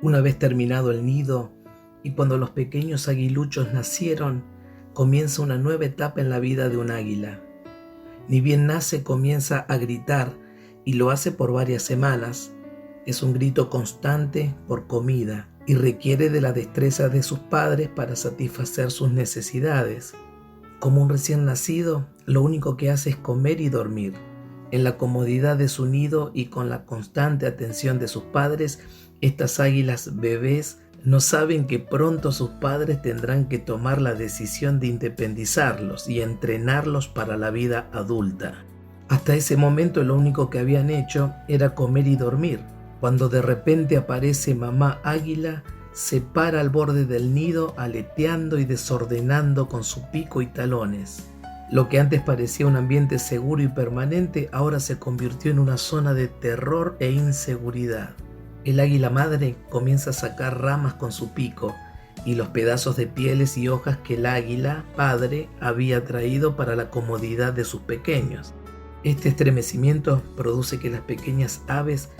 Una vez terminado el nido y cuando los pequeños aguiluchos nacieron, comienza una nueva etapa en la vida de un águila. Ni bien nace, comienza a gritar y lo hace por varias semanas. Es un grito constante por comida y requiere de la destreza de sus padres para satisfacer sus necesidades. Como un recién nacido, lo único que hace es comer y dormir. En la comodidad de su nido y con la constante atención de sus padres, estas águilas bebés no saben que pronto sus padres tendrán que tomar la decisión de independizarlos y entrenarlos para la vida adulta. Hasta ese momento lo único que habían hecho era comer y dormir. Cuando de repente aparece mamá águila, se para al borde del nido aleteando y desordenando con su pico y talones. Lo que antes parecía un ambiente seguro y permanente ahora se convirtió en una zona de terror e inseguridad. El águila madre comienza a sacar ramas con su pico y los pedazos de pieles y hojas que el águila padre había traído para la comodidad de sus pequeños. Este estremecimiento produce que las pequeñas aves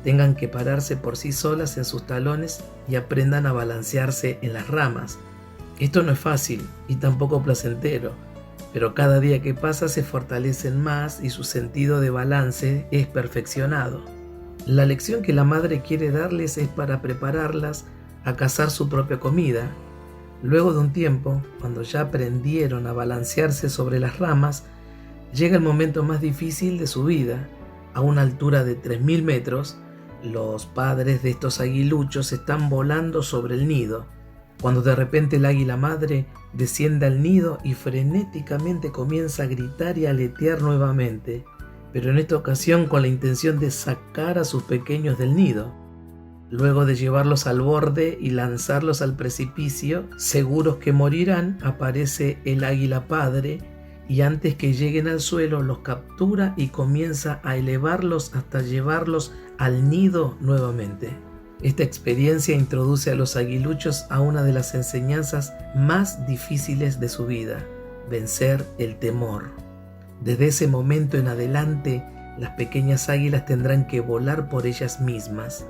tengan que pararse por sí solas en sus talones y aprendan a balancearse en las ramas. Esto no es fácil y tampoco placentero, pero cada día que pasa se fortalecen más y su sentido de balance es perfeccionado. La lección que la madre quiere darles es para prepararlas a cazar su propia comida. Luego de un tiempo, cuando ya aprendieron a balancearse sobre las ramas, llega el momento más difícil de su vida. A una altura de 3000 metros, los padres de estos aguiluchos están volando sobre el nido, cuando de repente el águila madre desciende al nido y frenéticamente comienza a gritar y a aletear nuevamente, pero en esta ocasión con la intención de sacar a sus pequeños del nido. Luego de llevarlos al borde y lanzarlos al precipicio, seguros que morirán, aparece el águila padre y antes que lleguen al suelo los captura y comienza a elevarlos hasta llevarlos al nido nuevamente. Esta experiencia introduce a los aguiluchos a una de las enseñanzas más difíciles de su vida: vencer el temor. Desde ese momento en adelante, las pequeñas águilas tendrán que volar por ellas mismas.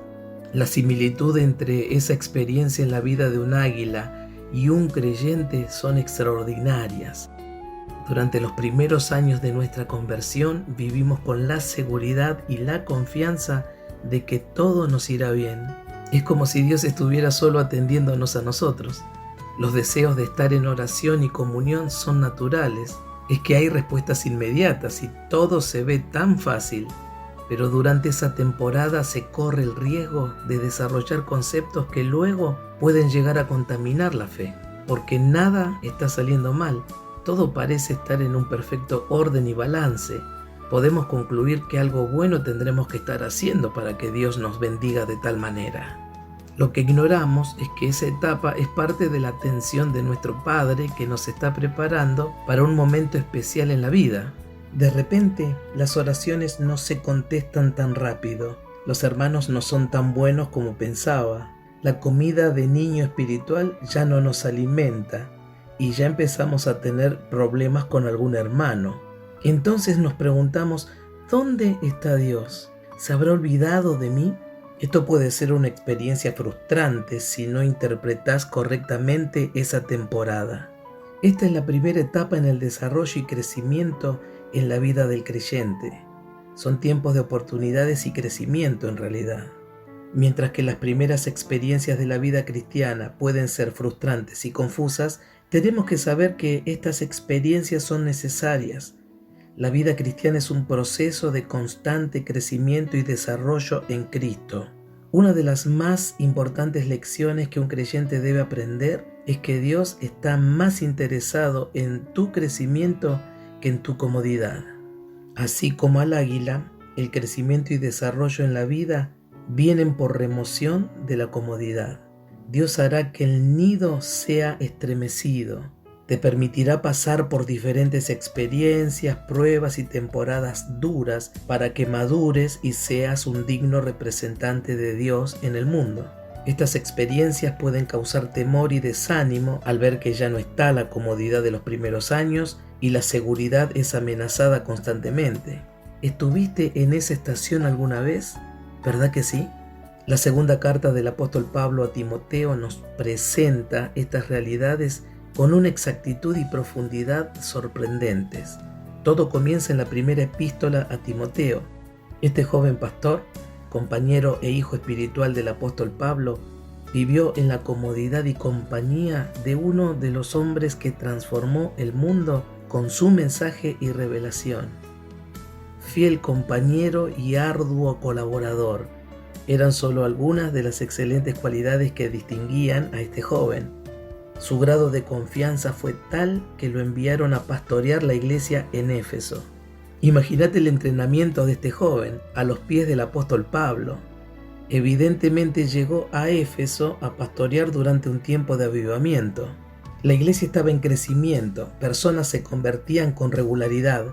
La similitud entre esa experiencia en la vida de un águila y un creyente son extraordinarias. Durante los primeros años de nuestra conversión vivimos con la seguridad y la confianza de que todo nos irá bien. Es como si Dios estuviera solo atendiéndonos a nosotros. Los deseos de estar en oración y comunión son naturales. Es que hay respuestas inmediatas y todo se ve tan fácil, pero durante esa temporada se corre el riesgo de desarrollar conceptos que luego pueden llegar a contaminar la fe, porque nada está saliendo mal, todo parece estar en un perfecto orden y balance. Podemos concluir que algo bueno tendremos que estar haciendo para que Dios nos bendiga de tal manera. Lo que ignoramos es que esa etapa es parte de la atención de nuestro Padre que nos está preparando para un momento especial en la vida. De repente, las oraciones no se contestan tan rápido. Los hermanos no son tan buenos como pensaba. La comida de niño espiritual ya no nos alimenta y ya empezamos a tener problemas con algún hermano. Entonces nos preguntamos, ¿dónde está Dios? ¿Se habrá olvidado de mí? Esto puede ser una experiencia frustrante si no interpretas correctamente esa temporada. Esta es la primera etapa en el desarrollo y crecimiento en la vida del creyente. Son tiempos de oportunidades y crecimiento en realidad. Mientras que las primeras experiencias de la vida cristiana pueden ser frustrantes y confusas, tenemos que saber que estas experiencias son necesarias. La vida cristiana es un proceso de constante crecimiento y desarrollo en Cristo. Una de las más importantes lecciones que un creyente debe aprender es que Dios está más interesado en tu crecimiento que en tu comodidad. Así como al águila, el crecimiento y desarrollo en la vida vienen por remoción de la comodidad. Dios hará que el nido sea estremecido. Te permitirá pasar por diferentes experiencias, pruebas y temporadas duras para que madures y seas un digno representante de Dios en el mundo. Estas experiencias pueden causar temor y desánimo al ver que ya no está la comodidad de los primeros años y la seguridad es amenazada constantemente. ¿Estuviste en esa estación alguna vez? ¿Verdad que sí? La segunda carta del apóstol Pablo a Timoteo nos presenta estas realidades con una exactitud y profundidad sorprendentes. Todo comienza en la primera epístola a Timoteo. Este joven pastor, compañero e hijo espiritual del apóstol Pablo, vivió en la comodidad y compañía de uno de los hombres que transformó el mundo con su mensaje y revelación. Fiel compañero y arduo colaborador eran solo algunas de las excelentes cualidades que distinguían a este joven. Su grado de confianza fue tal que lo enviaron a pastorear la iglesia en Éfeso. Imagínate el entrenamiento de este joven a los pies del apóstol Pablo. Evidentemente llegó a Éfeso a pastorear durante un tiempo de avivamiento. La iglesia estaba en crecimiento, personas se convertían con regularidad.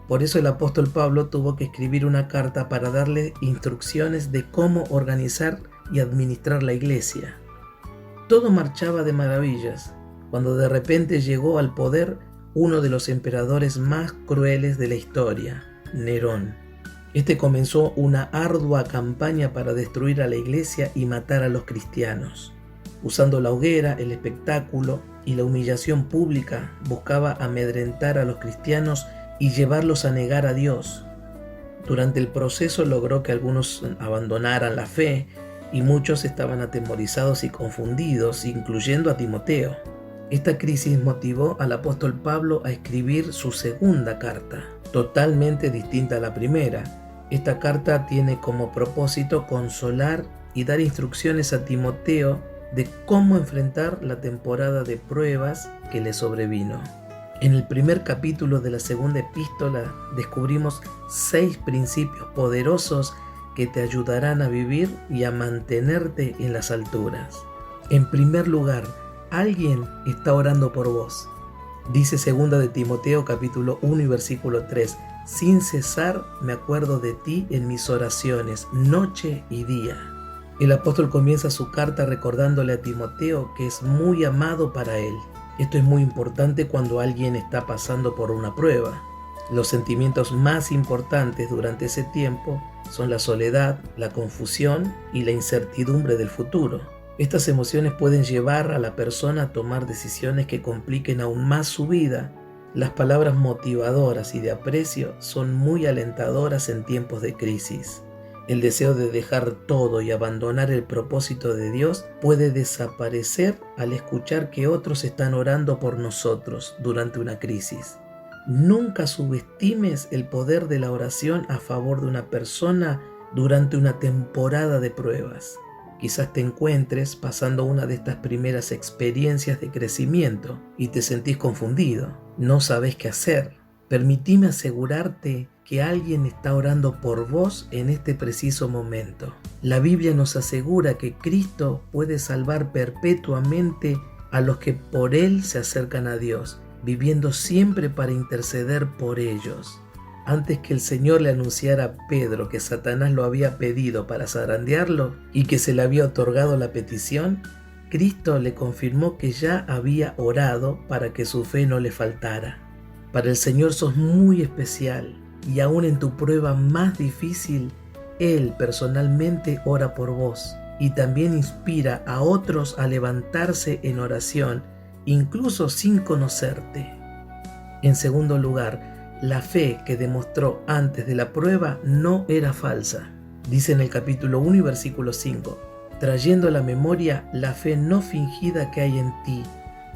Por eso el apóstol Pablo tuvo que escribir una carta para darle instrucciones de cómo organizar y administrar la iglesia. Todo marchaba de maravillas, cuando de repente llegó al poder uno de los emperadores más crueles de la historia, Nerón. Este comenzó una ardua campaña para destruir a la iglesia y matar a los cristianos. Usando la hoguera, el espectáculo y la humillación pública, buscaba amedrentar a los cristianos y llevarlos a negar a Dios. Durante el proceso logró que algunos abandonaran la fe y muchos estaban atemorizados y confundidos, incluyendo a Timoteo. Esta crisis motivó al apóstol Pablo a escribir su segunda carta, totalmente distinta a la primera. Esta carta tiene como propósito consolar y dar instrucciones a Timoteo de cómo enfrentar la temporada de pruebas que le sobrevino. En el primer capítulo de la segunda epístola descubrimos 6 principios poderosos que te ayudarán a vivir y a mantenerte en las alturas. En primer lugar, alguien está orando por vos. Dice 2 de Timoteo capítulo 1 y versículo 3: sin cesar me acuerdo de ti en mis oraciones, noche y día. El apóstol comienza su carta recordándole a Timoteo que es muy amado para él. Esto es muy importante cuando alguien está pasando por una prueba. Los sentimientos más importantes durante ese tiempo son la soledad, la confusión y la incertidumbre del futuro. Estas emociones pueden llevar a la persona a tomar decisiones que compliquen aún más su vida. Las palabras motivadoras y de aprecio son muy alentadoras en tiempos de crisis. El deseo de dejar todo y abandonar el propósito de Dios puede desaparecer al escuchar que otros están orando por nosotros durante una crisis. Nunca subestimes el poder de la oración a favor de una persona durante una temporada de pruebas. Quizás te encuentres pasando una de estas primeras experiencias de crecimiento y te sentís confundido. No sabes qué hacer. Permitime asegurarte que alguien está orando por vos en este preciso momento. La Biblia nos asegura que Cristo puede salvar perpetuamente a los que por Él se acercan a Dios, viviendo siempre para interceder por ellos. Antes que el Señor le anunciara a Pedro que Satanás lo había pedido para zarandearlo y que se le había otorgado la petición, Cristo le confirmó que ya había orado para que su fe no le faltara. Para el Señor sos muy especial y aún en tu prueba más difícil, Él personalmente ora por vos y también inspira a otros a levantarse en oración, incluso sin conocerte. En segundo lugar, la fe que demostró antes de la prueba no era falsa. Dice en el capítulo 1 y versículo 5, trayendo a la memoria la fe no fingida que hay en ti,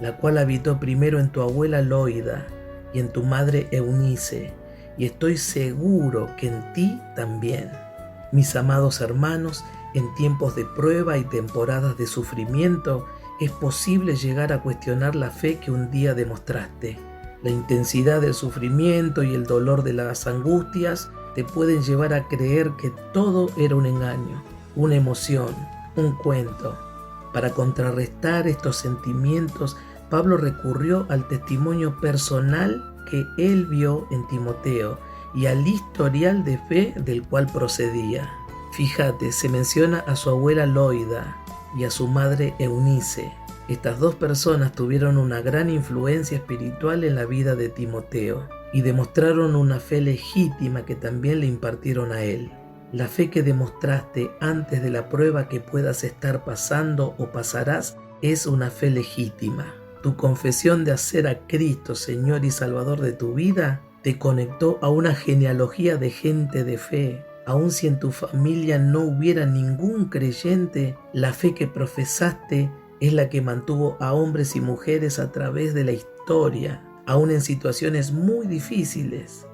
la cual habitó primero en tu abuela Loida y en tu madre Eunice, y estoy seguro que en ti también. Mis amados hermanos, en tiempos de prueba y temporadas de sufrimiento, es posible llegar a cuestionar la fe que un día demostraste. La intensidad del sufrimiento y el dolor de las angustias te pueden llevar a creer que todo era un engaño, una emoción, un cuento. Para contrarrestar estos sentimientos, Pablo recurrió al testimonio personal que él vio en Timoteo y al historial de fe del cual procedía. Fíjate, se menciona a su abuela Loida y a su madre Eunice. Estas dos personas tuvieron una gran influencia espiritual en la vida de Timoteo y demostraron una fe legítima que también le impartieron a él. La fe que demostraste antes de la prueba que puedas estar pasando o pasarás es una fe legítima. Tu confesión de hacer a Cristo Señor y Salvador de tu vida te conectó a una genealogía de gente de fe. Aun si en tu familia no hubiera ningún creyente, la fe que profesaste es la que mantuvo a hombres y mujeres a través de la historia, aun en situaciones muy difíciles.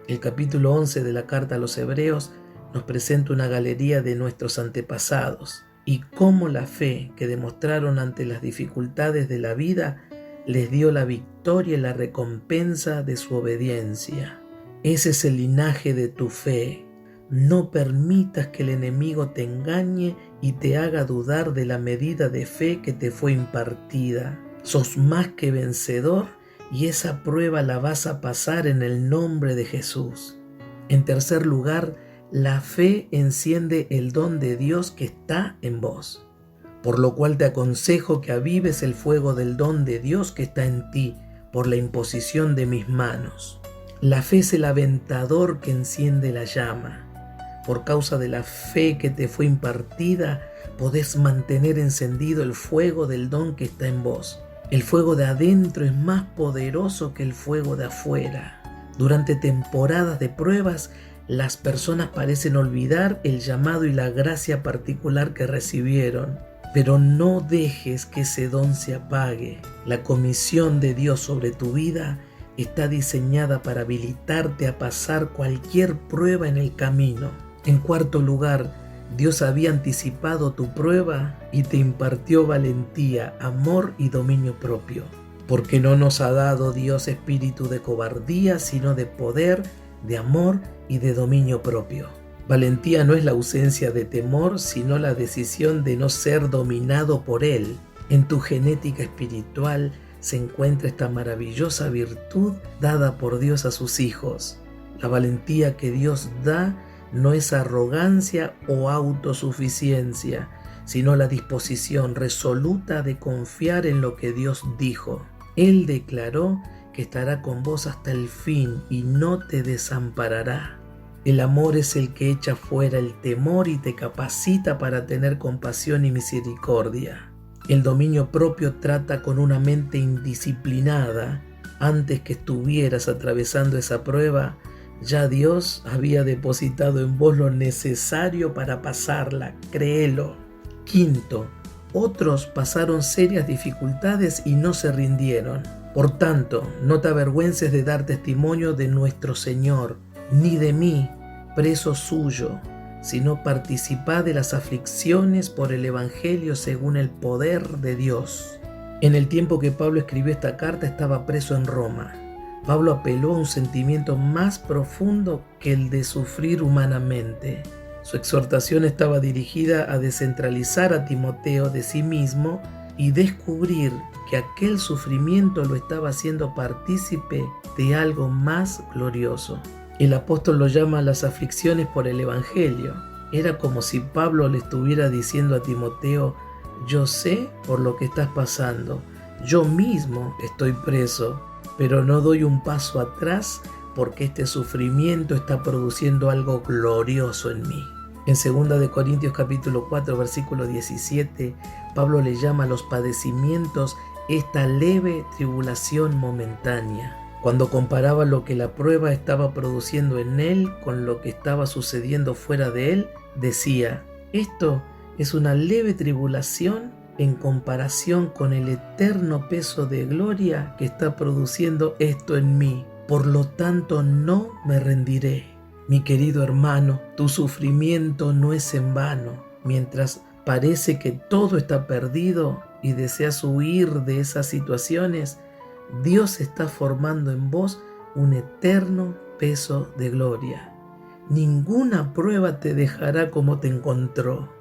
El capítulo 11 de la carta a los Hebreos nos presenta una galería de nuestros antepasados y cómo la fe que demostraron ante las dificultades de la vida les dio la victoria y la recompensa de su obediencia. Ese es el linaje de tu fe. No permitas que el enemigo te engañe y te haga dudar de la medida de fe que te fue impartida. Sos más que vencedor y esa prueba la vas a pasar en el nombre de Jesús. En tercer lugar, la fe enciende el don de Dios que está en vos, por lo cual te aconsejo que avives el fuego del don de Dios que está en ti por la imposición de mis manos. La fe es el aventador que enciende la llama. Por causa de la fe que te fue impartida, podés mantener encendido el fuego del don que está en vos. El fuego de adentro es más poderoso que el fuego de afuera. Durante temporadas de pruebas, las personas parecen olvidar el llamado y la gracia particular que recibieron. Pero no dejes que ese don se apague. La comisión de Dios sobre tu vida está diseñada para habilitarte a pasar cualquier prueba en el camino. En cuarto lugar, Dios había anticipado tu prueba y te impartió valentía, amor y dominio propio. Porque no nos ha dado Dios espíritu de cobardía, sino de poder, de amor y de dominio propio. Valentía no es la ausencia de temor, sino la decisión de no ser dominado por él. En tu genética espiritual se encuentra esta maravillosa virtud dada por Dios a sus hijos. La valentía que Dios da no es arrogancia o autosuficiencia, sino la disposición resoluta de confiar en lo que Dios dijo. Él declaró que estará con vos hasta el fin y no te desamparará. El amor es el que echa fuera el temor y te capacita para tener compasión y misericordia. El dominio propio trata con una mente indisciplinada. Antes que estuvieras atravesando esa prueba, ya Dios había depositado en vos lo necesario para pasarla, créelo. Quinto, otros pasaron serias dificultades y no se rindieron. Por tanto, no te avergüences de dar testimonio de nuestro Señor, ni de mí, preso suyo, sino participad de las aflicciones por el Evangelio según el poder de Dios. En el tiempo que Pablo escribió esta carta estaba preso en Roma. Pablo apeló a un sentimiento más profundo que el de sufrir humanamente. Su exhortación estaba dirigida a descentralizar a Timoteo de sí mismo y descubrir que aquel sufrimiento lo estaba haciendo partícipe de algo más glorioso. El apóstol lo llama las aflicciones por el Evangelio. Era como si Pablo le estuviera diciendo a Timoteo: yo sé por lo que estás pasando, yo mismo estoy preso, pero no doy un paso atrás porque este sufrimiento está produciendo algo glorioso en mí. En 2 de Corintios capítulo 4 versículo 17, Pablo le llama a los padecimientos esta leve tribulación momentánea. Cuando comparaba lo que la prueba estaba produciendo en él con lo que estaba sucediendo fuera de él, decía: esto es una leve tribulación en comparación con el eterno peso de gloria que está produciendo esto en mí. Por lo tanto, no me rendiré. Mi querido hermano, tu sufrimiento no es en vano. Mientras parece que todo está perdido y deseas huir de esas situaciones, Dios está formando en vos un eterno peso de gloria. Ninguna prueba te dejará como te encontró.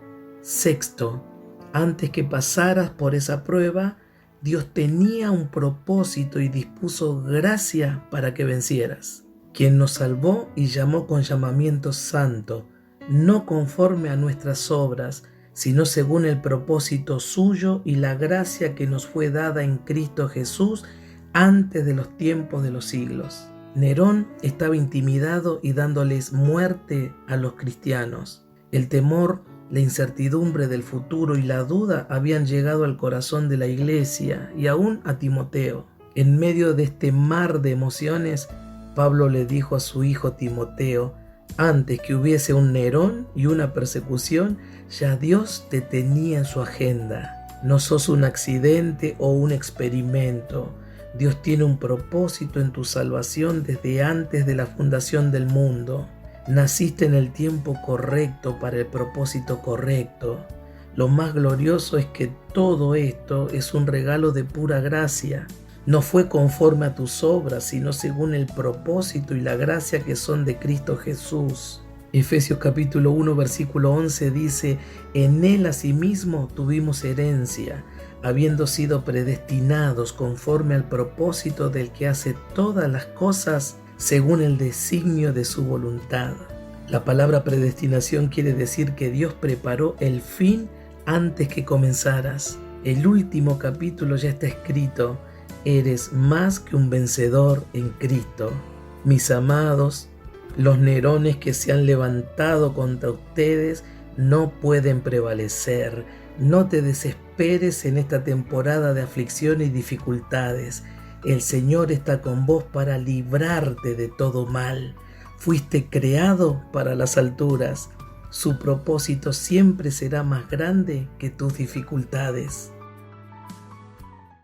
Sexto, antes que pasaras por esa prueba, Dios tenía un propósito y dispuso gracia para que vencieras. Quien nos salvó y llamó con llamamiento santo, no conforme a nuestras obras, sino según el propósito suyo y la gracia que nos fue dada en Cristo Jesús antes de los tiempos de los siglos. Nerón estaba intimidado y dándoles muerte a los cristianos. El temor, la incertidumbre del futuro y la duda habían llegado al corazón de la iglesia y aún a Timoteo. En medio de este mar de emociones, Pablo le dijo a su hijo Timoteo: antes que hubiese un Nerón y una persecución, ya Dios te tenía en su agenda. No sos un accidente o un experimento. Dios tiene un propósito en tu salvación desde antes de la fundación del mundo. Naciste en el tiempo correcto para el propósito correcto. Lo más glorioso es que todo esto es un regalo de pura gracia. No fue conforme a tus obras, sino según el propósito y la gracia que son de Cristo Jesús. Efesios capítulo 1, versículo 11 dice: en Él asimismo tuvimos herencia, habiendo sido predestinados conforme al propósito del que hace todas las cosas según el designio de su voluntad. La palabra predestinación quiere decir que Dios preparó el fin antes que comenzaras. El último capítulo ya está escrito: eres más que un vencedor en Cristo. Mis amados, los Nerones que se han levantado contra ustedes no pueden prevalecer. No te desesperes en esta temporada de aflicción y dificultades. El Señor está con vos para librarte de todo mal. Fuiste creado para las alturas. Su propósito siempre será más grande que tus dificultades.